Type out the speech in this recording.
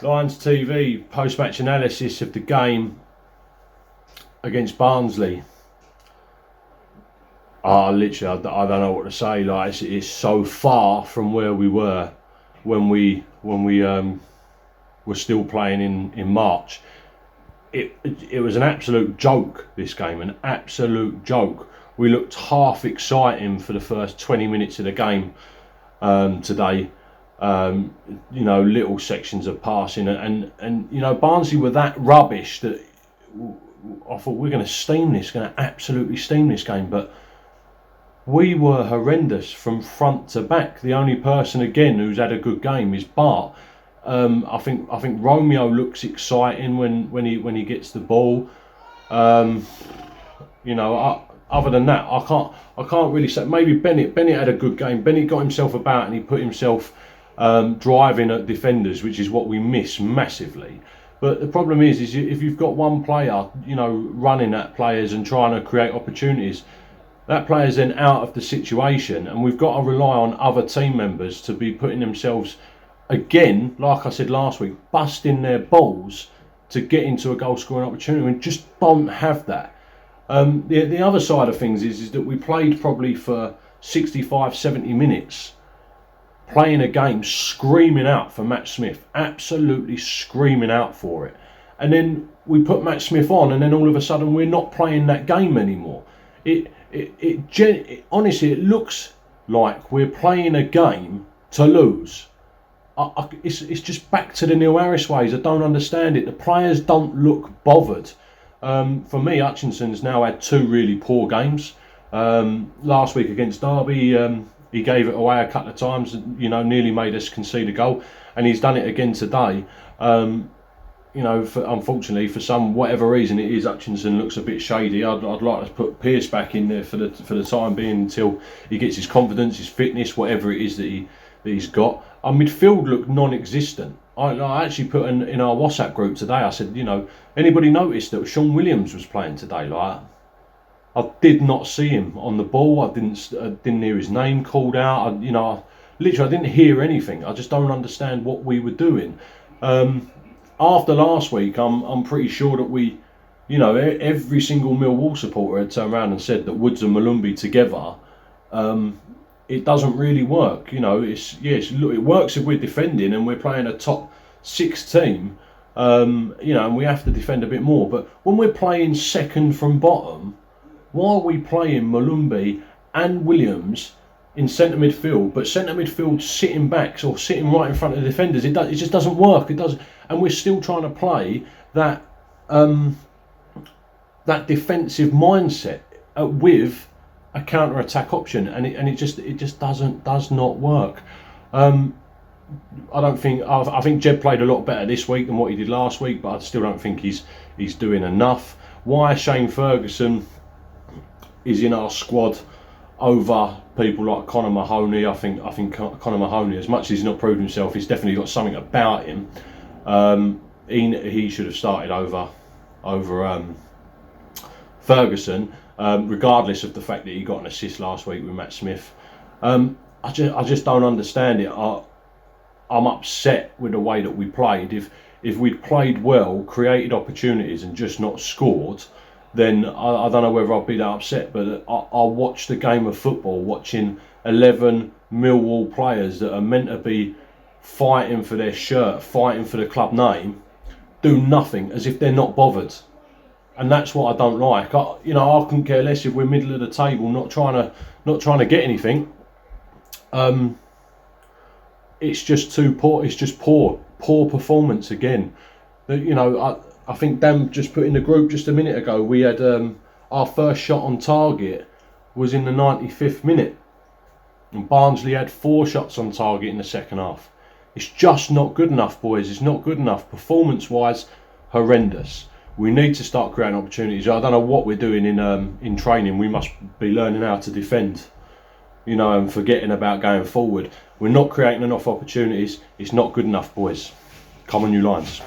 Lions TV post-match analysis of the game against Barnsley. Literally, I don't know what to say. Like, it's so far from where we were when we were still playing in March. It was an absolute joke, this game, an absolute joke. We looked half exciting for the first 20 minutes of the game today. Little sections of passing, and Barnsley were that rubbish that I thought we're going to absolutely steam this game, but we were horrendous from front to back. The only person again who's had a good game is Bart. I think Romeo looks exciting when he gets the ball. Other than that, I can't really say. Maybe Bennett had a good game. Bennett got himself about and he put himself driving at defenders, which is what we miss massively. But the problem is if you've got one player, running at players and trying to create opportunities, that player's then out of the situation, and we've got to rely on other team members to be putting themselves, again, like I said last week, busting their balls to get into a goal scoring opportunity. We just don't have that. The other side of things is that we played probably for 65, 70 minutes playing a game, screaming out for Matt Smith, absolutely screaming out for it. And then we put Matt Smith on, and then all of a sudden we're not playing that game anymore. Honestly, it looks like we're playing a game to lose. It's just back to the Neil Harris ways. I don't understand it. The players don't look bothered. For me, Hutchinson's now had two really poor games. Last week against Derby, he gave it away a couple of times, nearly made us concede a goal, and he's done it again today. Unfortunately, for whatever reason it is, Hutchinson looks a bit shady. I'd like to put Pearce back in there for the time being until he gets his confidence, his fitness, whatever it is that he's got. Our midfield looked non-existent. I actually put in our WhatsApp group today, I said, anybody noticed that Sean Williams was playing today? Like, I did not see him on the ball. I didn't hear his name called out. I didn't hear anything. I just don't understand what we were doing. After last week, I'm pretty sure that we, every single Millwall supporter had turned around and said that Woods and Malumbi together, it doesn't really work. It works if we're defending and we're playing a top 6 team, and we have to defend a bit more. But when we're playing second from bottom, why are we playing Malumbi and Williams in centre midfield, but centre midfield sitting back or sitting right in front of the defenders? It just doesn't work. It doesn't, and we're still trying to play that that defensive mindset with a counter-attack option, and it just does not work. I think Jed played a lot better this week than what he did last week, but I still don't think he's doing enough. Why Shane Ferguson is in our squad over people like Conor Mahoney? I think Conor Mahoney, as much as he's not proved himself, he's definitely got something about him. He should have started over Ferguson, regardless of the fact that he got an assist last week with Matt Smith. I just don't understand it. I'm upset with the way that we played. If we'd played well, created opportunities and just not scored, then I don't know whether I'll be that upset. But I watched the game of football, watching 11 Millwall players that are meant to be fighting for their shirt, fighting for the club name, do nothing, as if they're not bothered. And that's what I don't like. I couldn't care less if we're middle of the table, not trying to get anything. It's just too poor. It's just poor performance again. I think Dan just put in the group just a minute ago, we had our first shot on target was in the 95th minute, and Barnsley had 4 shots on target in the second half. It's just not good enough, boys. It's not good enough. Performance-wise, horrendous. We need to start creating opportunities. I don't know what we're doing in training. We must be learning how to defend, and forgetting about going forward. We're not creating enough opportunities. It's not good enough, boys. Come on, you Lions.